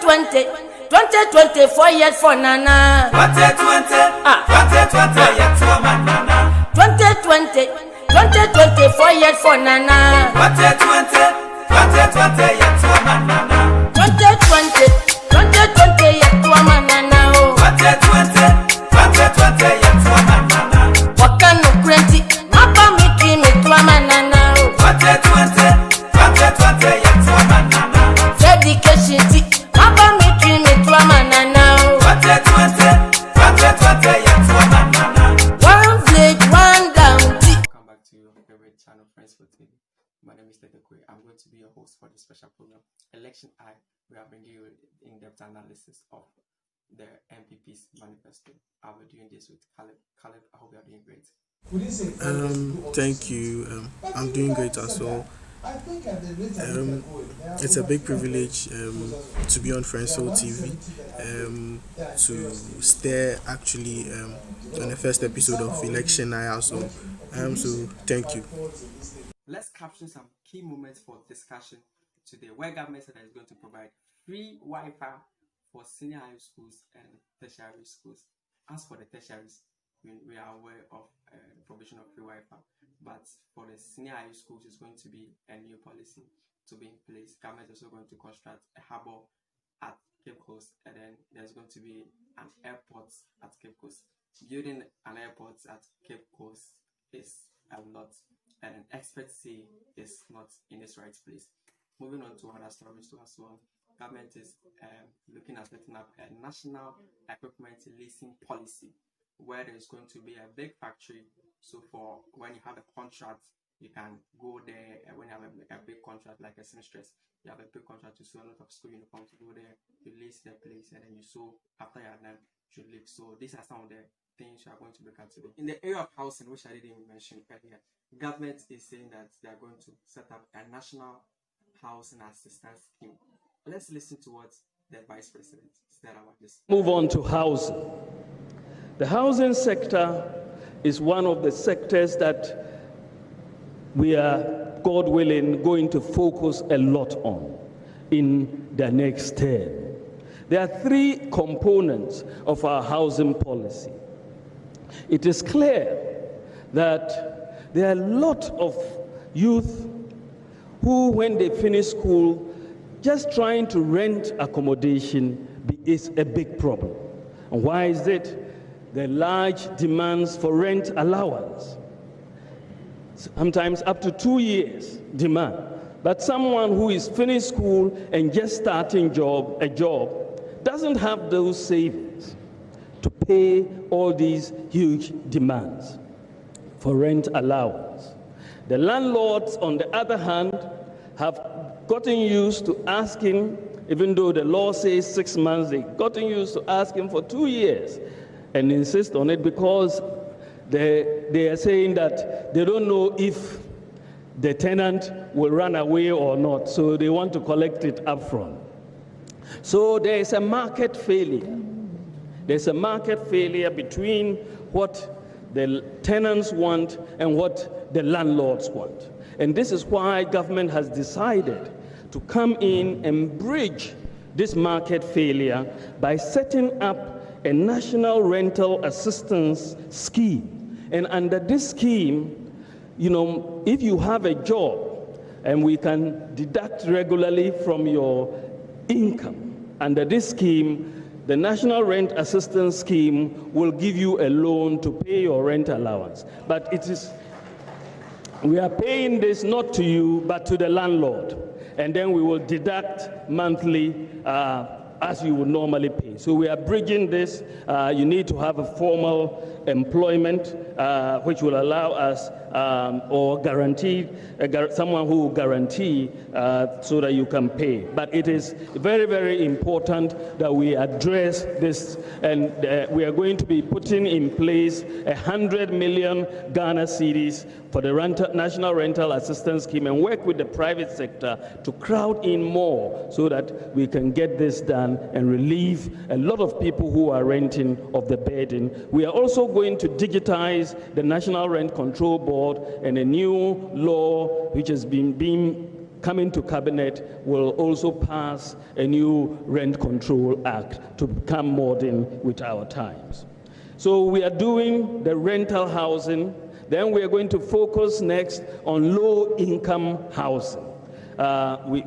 2024 years for Nana. 2020 yet for Nana. 2024 years for Nana. 2020 yet for Nana. 2020 yet for Nana. 2020 yet for Nana. Wakano krenti, mapa miki mitwa manana. 2020 yet for Nana. Dedication ti, mapa miki mitwa manana. 2020 yet for Nana. One village, one county. Welcome back to your favorite channel, Friends for TV. My name is Tetekwe. I'm going to be your host for this special program, Election Eye. We are bringing you in-depth analysis of the NPP's manifesto. I'll be doing this with Caleb. Caleb, I hope you are doing great. Thank you. I'm doing great as well. It's a big privilege to be on Friendsol TV, to stare actually on the first episode of Election Eye also. So thank you. Let's capture some key moments for discussion today, where government said that it's going to provide free Wi-Fi for senior high schools and tertiary schools. As for the tertiaries, we are aware of the provision of free Wi-Fi, but for the senior high schools, it's going to be a new policy to be in place. Government is also going to construct a harbour at Cape Coast, and then there's going to be an airport at Cape Coast. Building an airport at Cape Coast is a lot, and experts say it's not in its right place. Moving on to other stories too as well. Government is looking at setting up a national equipment leasing policy, where there's going to be a big factory. So for when you have a contract, you can go there. And when you have a big contract like a seamstress, you have a big contract to sew a lot of school uniforms. You go there, you lease the place, and then you sew after you are done, you leave. So these are some of the things you are going to look at today. In the area of housing, which I didn't even mention earlier, government is saying that they are going to set up a national housing assistance scheme. Let's listen to what the Vice President said about this. Move on to housing. The housing sector is one of the sectors that we are, God willing, going to focus a lot on in the next term. There are three components of our housing policy. It is clear that there are a lot of youth who, when they finish school, just trying to rent accommodation is a big problem. And why is it? The large demands for rent allowance, sometimes up to 2 years demand. But someone who is finished school and just starting a job doesn't have those savings to pay all these huge demands for rent allowance. The landlords, on the other hand, have gotten used to asking, even though the law says 6 months, they've gotten used to asking for 2 years and insist on it because they are saying that they don't know if the tenant will run away or not, so they want to collect it up front. So there is a market failure. There's a market failure between what the tenants want and what the landlords want. And this is why government has decided to come in and bridge this market failure by setting up a national rental assistance scheme. And under this scheme, if you have a job and we can deduct regularly from your income, under this scheme, the National Rent Assistance Scheme will give you a loan to pay your rent allowance. But we are paying this not to you, but to the landlord. And then we will deduct monthly as you would normally pay. So we are bridging this. You need to have a formal employment, which will allow us or guarantee someone who will guarantee so that you can pay. But it is very, very important that we address this, and we are going to be putting in place 100 million Ghana cedis for the National Rental Assistance Scheme and work with the private sector to crowd in more so that we can get this done and relieve a lot of people who are renting of the burden. We are also going to digitize the National Rent Control Board and a new law which has been coming to cabinet will also pass a new Rent Control Act to become modern with our times. So we are doing the rental housing. Then we are going to focus next on low-income housing.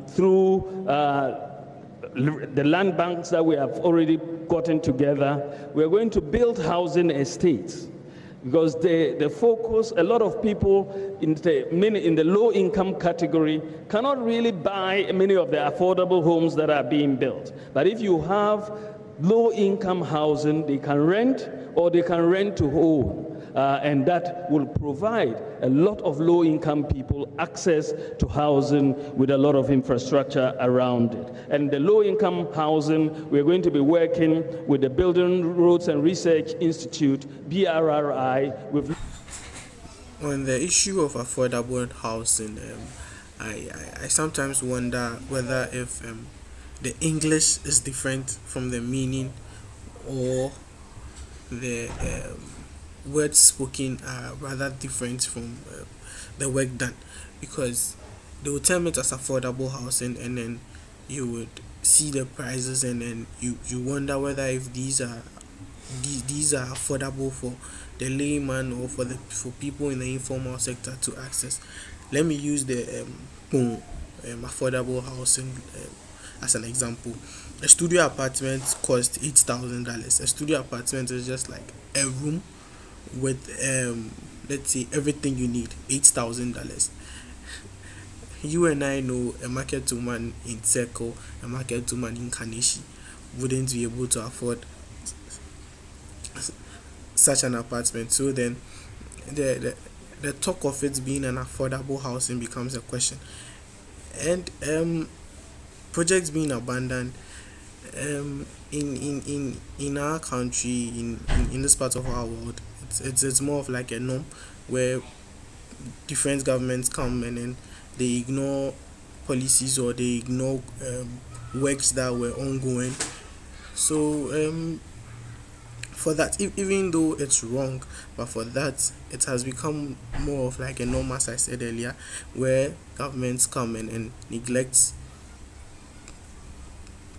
Through the land banks that we have already gotten together, we are going to build housing estates, because the focus, a lot of people in the low-income category cannot really buy many of the affordable homes that are being built. But if you have low-income housing, they can rent or they can rent to own. And that will provide a lot of low-income people access to housing with a lot of infrastructure around it. And the low-income housing, we're going to be working with the Building Roads and Research Institute, BRRI. On the issue of affordable housing, I sometimes wonder whether if the English is different from the meaning, or the words spoken are rather different from the work done, because they will term it as affordable housing, and then you would see the prices, and then you wonder whether if these are affordable for the layman or for people in the informal sector to access. Let me use the affordable housing as an example. A studio apartment costs $8,000. A studio apartment is just like a room with let's say everything you need. $8,000. You and I know a market woman in Circle, a market woman in Kaneshi wouldn't be able to afford such an apartment. So then the talk of it being an affordable housing becomes a question. And projects being abandoned in our country, in this part of our world, it's more of like a norm, where different governments come and then they ignore policies, or they ignore works that were ongoing. So for that, even though it's wrong, but for that, it has become more of like a norm, as I said earlier, where governments come and neglect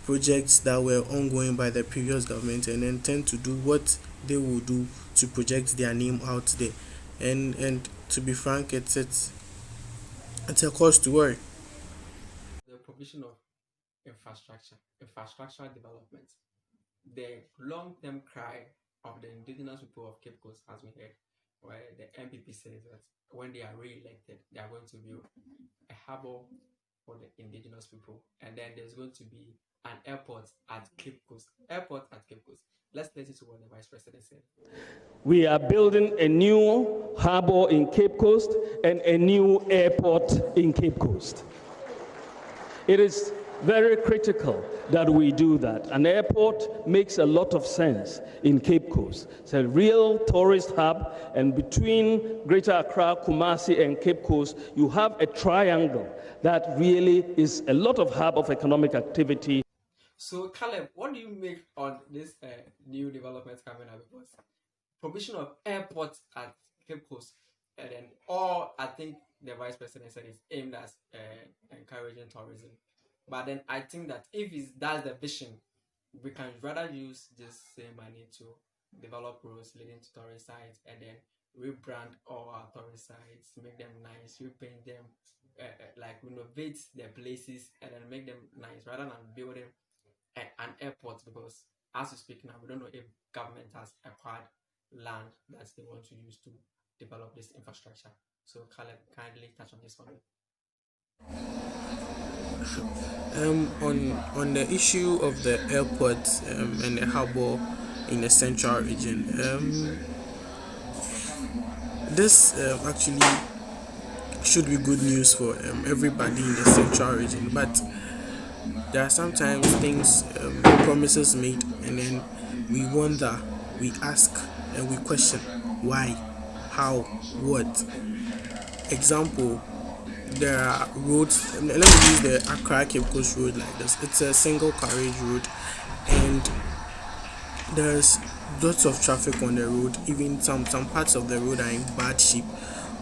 projects that were ongoing by the previous government, and then tend to do what they will do to project their name out there. And to be frank, it's a cause to worry. The provision of infrastructure development. The long-term cry of the indigenous people of Cape Coast has been heard, where the NPP says that when they are re-elected, they are going to build a harbour for the indigenous people, and then there's going to be an airport at Cape Coast. Let's listen to what the Vice President said. We are building a new harbour in Cape Coast and a new airport in Cape Coast. It is very critical that we do that. An airport makes a lot of sense in Cape Coast. It's a real tourist hub, and between Greater Accra, Kumasi, and Cape Coast, you have a triangle that really is a lot of hub of economic activity. So, Caleb, what do you make on this new developments coming up? Because provision of airports at Cape Coast, and then all I think the Vice President said is aimed at encouraging tourism. But then I think that if that's the vision, we can rather use this same money to develop roads leading to tourist sites, and then rebrand all our tourist sites, make them nice, repaint them, like renovate their places, and then make them nice, rather than building an airport. Because as we speak now, we don't know if government has acquired land that they want to use to develop this infrastructure. So Caleb, kindly touch on this for me. On the issue of the airport and the harbour in the central region, this actually should be good news for everybody in the central region, but there are sometimes things, promises made, and then we wonder, we ask, and we question why, how, what. Example, there are roads. Let me use the Accra Cape Coast road like this. It's a single carriage road, and there's lots of traffic on the road. Even some parts of the road are in bad shape.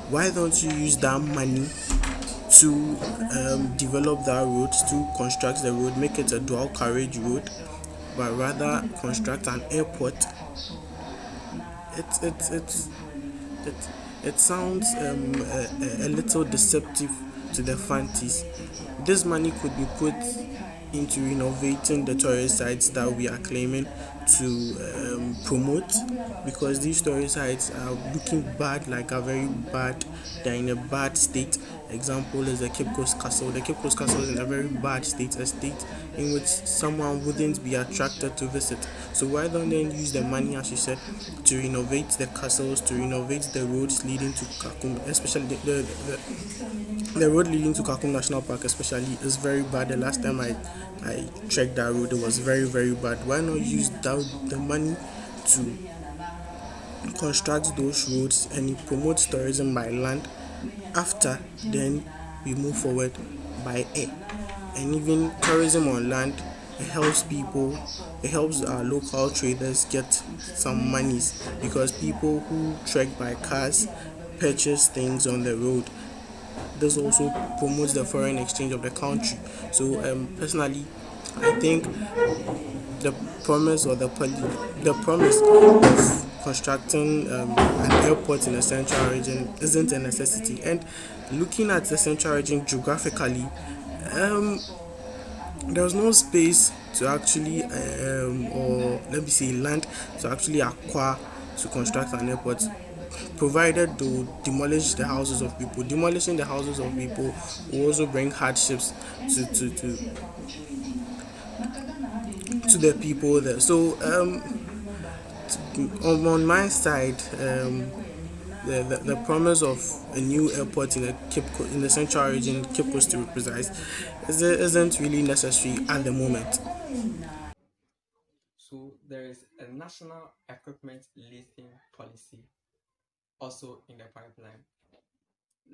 Why don't you use that money to develop that road, to construct the road, make it a dual carriage road, but rather construct an airport. It, it sounds a little deceptive to the fancies. This money could be put into renovating the tourist sites that we are claiming to promote, because these tourist sites are looking bad, like are very bad. They're in a bad state. Example is the Cape Coast Castle. The Cape Coast Castle is in a very bad state, a state in which someone wouldn't be attracted to visit. So why don't they use the money, as you said, to renovate the castles, to renovate the roads leading to Kakum, especially the road leading to Kakum National Park especially is very bad. The last time I checked that road, it was very, very bad. Why not use the money to construct those roads and promote tourism by land? After then we move forward by air, and even tourism on land, it helps people, it helps our local traders get some monies, because people who trek by cars purchase things on the road. This also promotes the foreign exchange of the country. So personally, I think the promise of constructing an airport in the central region isn't a necessity. And looking at the central region geographically, there's no space to actually or let me say land to actually acquire to construct an airport, provided to demolish the houses of people. Demolishing the houses of people will also bring hardships to the people there. So on my side, the promise of a new airport in the central region, Cape Coast to be precise, isn't really necessary at the moment. So there is a national equipment leasing policy also in the pipeline.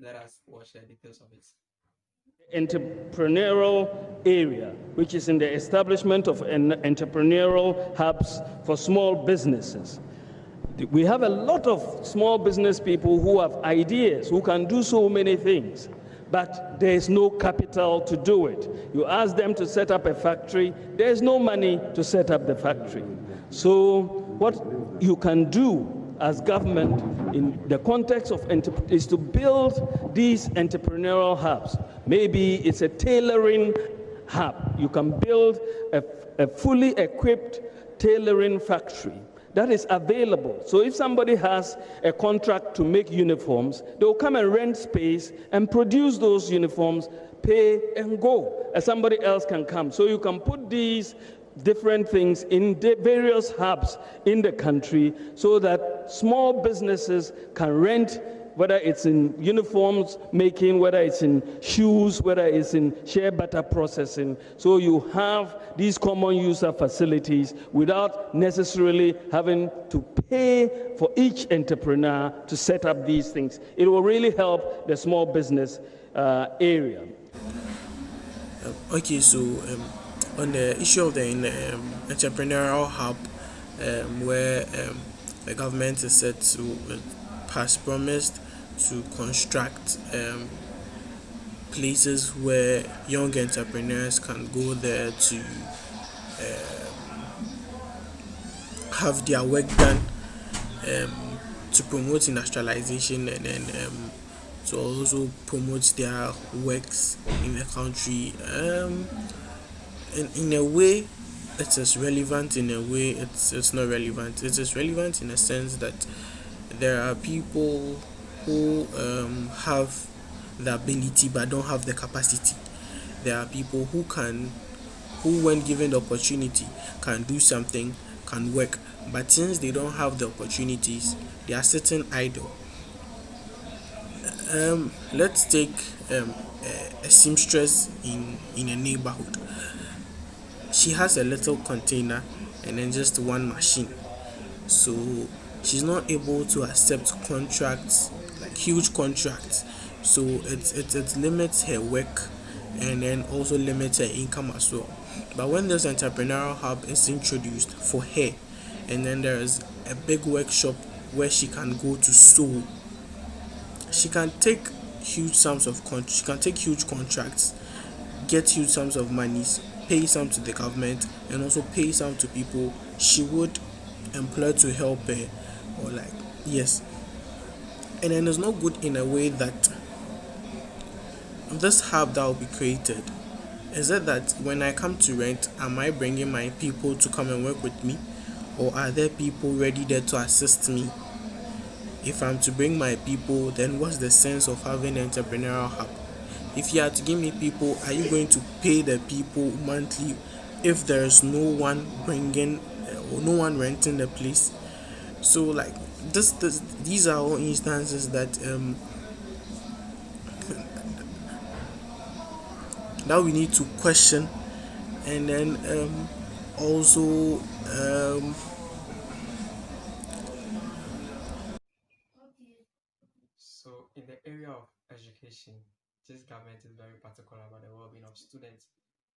Let us watch the details of it. Entrepreneurial area, which is in the establishment of entrepreneurial hubs for small businesses. We have a lot of small business people who have ideas, who can do so many things, but there is no capital to do it. You ask them to set up a factory, there is no money to set up the factory. So what you can do as government in the context of is to build these entrepreneurial hubs. Maybe it's a tailoring hub. You can build a fully equipped tailoring factory that is available. So if somebody has a contract to make uniforms, they'll come and rent space and produce those uniforms, pay and go, and somebody else can come. So you can put these different things in the various hubs in the country so that small businesses can rent, whether it's in uniforms making, whether it's in shoes, whether it's in shea butter processing. So you have these common user facilities without necessarily having to pay for each entrepreneur to set up these things. It will really help the small business area. Okay, so on the issue of the entrepreneurial hub, where the government is set to has promised to construct places where young entrepreneurs can go there to have their work done, to promote industrialization, and then to also promote their works in the country. In a way, it is relevant. In a way, it's not relevant. It is relevant in a sense that there are people who have the ability but don't have the capacity. There are people who when given the opportunity, can do something, can work, but since they don't have the opportunities, they are sitting idle. Let's take a seamstress in a neighborhood. She has a little container and then just one machine, so she's not able to accept contracts, like huge contracts. So it limits her work and then also limits her income as well. But when this entrepreneurial hub is introduced for her, and then there is a big workshop where she can go to sew, she can take huge sums of she can take huge contracts, get huge sums of monies, pay some to the government, and also pay some to people she would employ to help her, or like, yes. And then it's not good in a way that this hub that will be created, is it that when I come to rent, am I bringing my people to come and work with me, or are there people ready there to assist me? If I'm to bring my people, then what's the sense of having an entrepreneurial hub? If you are to give me people, are you going to pay the people monthly if there's no one bringing or no one renting the place? So like these are all instances that that we need to question, and then also So, in the area of education, this government is very particular about the well-being of students,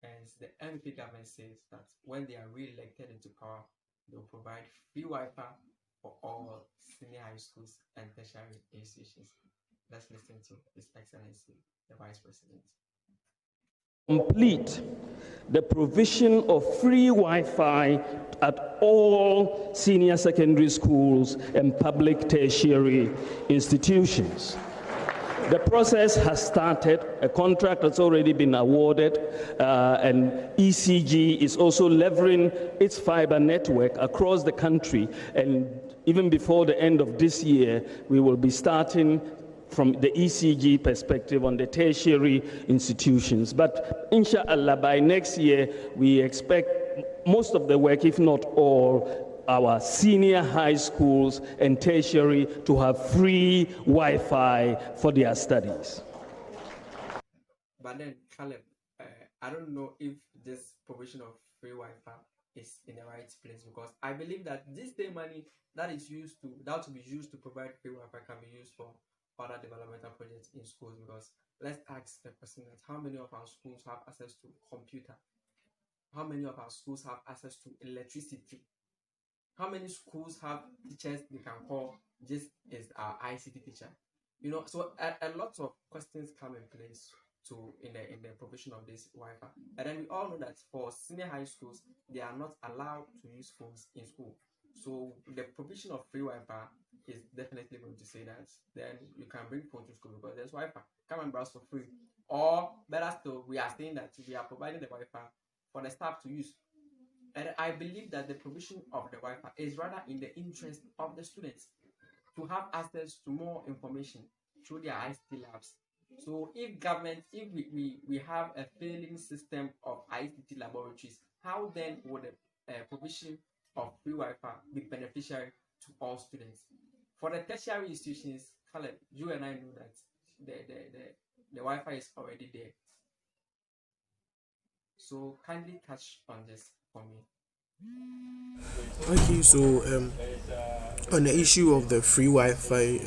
and the NPP government says that when they are re-elected into power, they will provide free Wi-Fi for all senior high schools and tertiary institutions. Let's listen to His Excellency, the Vice President. Complete the provision of free Wi-Fi at all senior secondary schools and public tertiary institutions. The process has started. A contract has already been awarded, and ECG is also leveraging its fiber network across the country. And even before the end of this year, we will be starting from the ECG perspective on the tertiary institutions. But inshallah, by next year, we expect most of the work, if not all, our senior high schools and tertiary to have free Wi-Fi for their studies. But then, Caleb, I don't know if this provision of free Wi-Fi is in the right place, because I believe that this same money that will be used to provide free Wi-Fi can be used for other developmental projects in schools. Because let's ask the person that how many of our schools have access to computer? How many of our schools have access to electricity? How many schools have teachers they can call this is our ICT teacher? So a lot of questions come in place in the provision of this Wi-Fi. And then we all know that for senior high schools, they are not allowed to use phones in school. So the provision of free Wi-Fi is definitely going to say that then you can bring phone to school because there's Wi-Fi. Come and browse for free. Or better still, we are saying that we are providing the Wi-Fi for the staff to use. And I believe that the provision of the Wi-Fi is rather in the interest of the students to have access to more information through their ICT labs. So if we have a failing system of ICT laboratories, how then would the provision of free Wi-Fi be beneficial to all students? For the tertiary institutions, Caleb, you and I know that the Wi-Fi is already there. So kindly touch on this for me. Okay, so on the issue of the free Wi-Fi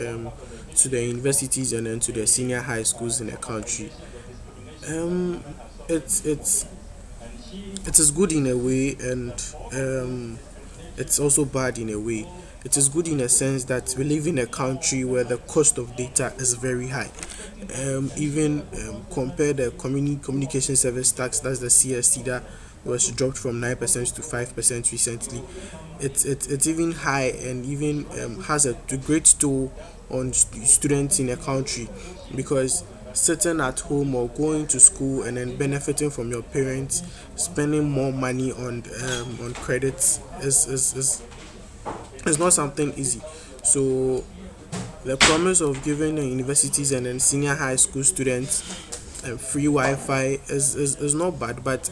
to the universities and then to the senior high schools in the country, it is good in a way, and it's also bad in a way. It is good in a sense that we live in a country where the cost of data is very high. Even compare the communication service tax, that's the CST, that was dropped from 9% to 5% recently. It's even high, and even has a great toll on students in a country, because sitting at home or going to school and then benefiting from your parents spending more money on credits is not something easy. So the promise of giving the universities and then senior high school students free Wi-Fi is not bad, but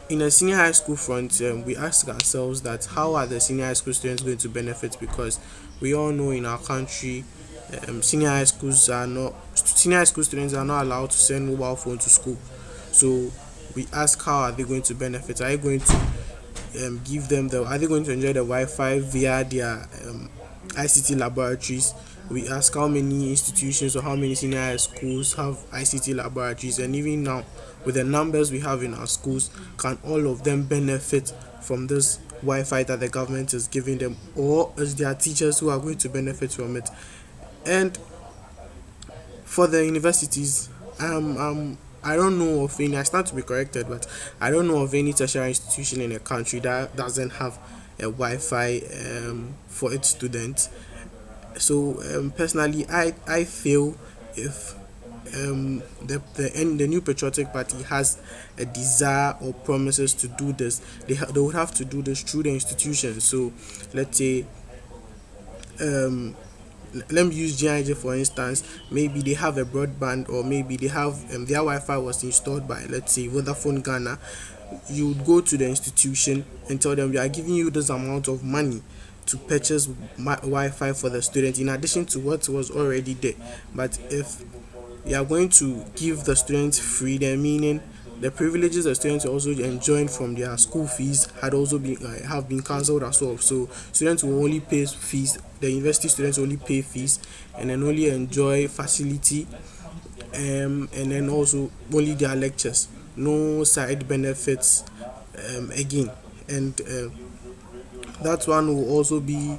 in a senior high school front, we ask ourselves that how are the senior high school students going to benefit, because we all know in our country senior high school students are not allowed to send mobile phone to school. So we ask, how are they going to benefit? Are you going to are they going to enjoy the Wi-Fi via their ICT laboratories? We ask how many institutions or how many senior high schools have ICT laboratories, and even now with the numbers we have in our schools, can all of them benefit from this Wi-Fi that the government is giving them, or is there teachers who are going to benefit from it? And for the universities, I don't know of any. I stand to be corrected, but I don't know of any tertiary institution in a country that doesn't have a Wi-Fi for its students. So personally, I feel if the new patriotic party has a desire or promises to do this, they would have to do this through the institution. So let's say um let me use GIJ for instance. Maybe they have a broadband, or maybe they have their Wi-Fi was installed by, let's say, Vodafone Ghana. You would go to the institution and tell them we are giving you this amount of money to purchase Wi-Fi for the student in addition to what was already there. But if you are going to give the students freedom, meaning the privileges the students are also enjoying from their school fees had also been have been cancelled as well. So students will only pay fees. The university students only pay fees and then only enjoy facility, and then also only their lectures. No side benefits again, and that one will also be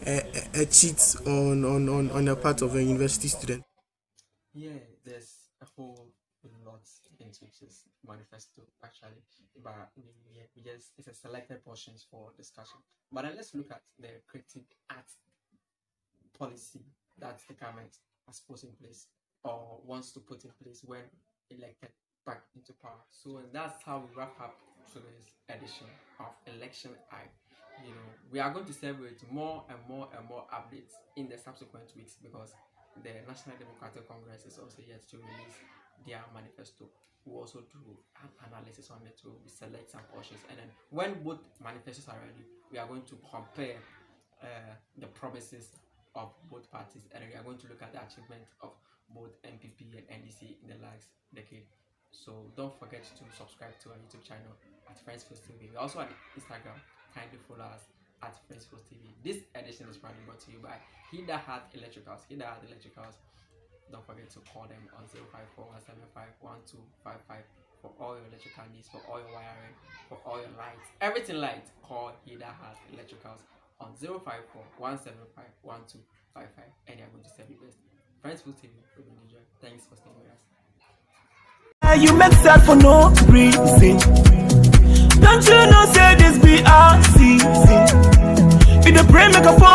a cheat on the part of a university student. Yeah, there's a whole lot into this manifesto actually, but we just it's a selected portions for discussion. But then let's look at the creative art policy that the government has put in place or wants to put in place when elected back into power. So that's how we wrap up today's edition of Election Eye. We are going to celebrate more and more and more updates in the subsequent weeks because the National Democratic Congress is also yet to release their manifesto. We'll also do an analysis on it to select some portions, and then when both manifestos are ready, we are going to compare the promises of both parties, and we are going to look at the achievement of both NPP and NDC in the last decade. So don't forget to subscribe to our YouTube channel at Friendsfields TV. We're also on Instagram. Kindly follow us at Friendsfields TV. This edition is proudly brought to you by Hida Heart Electricals. Hida Heart Electricals. Don't forget to call them on 054-175-1255 for all your electrical needs, for all your wiring, for all your lights, everything light. Call Hida Heart Electricals on 054-175-1255, and they are going to serve you best. Friendsfields TV, we will enjoy. Thanks for staying with us. You make sad for no reason. Don't you know say this be our season? If the pray make a fall.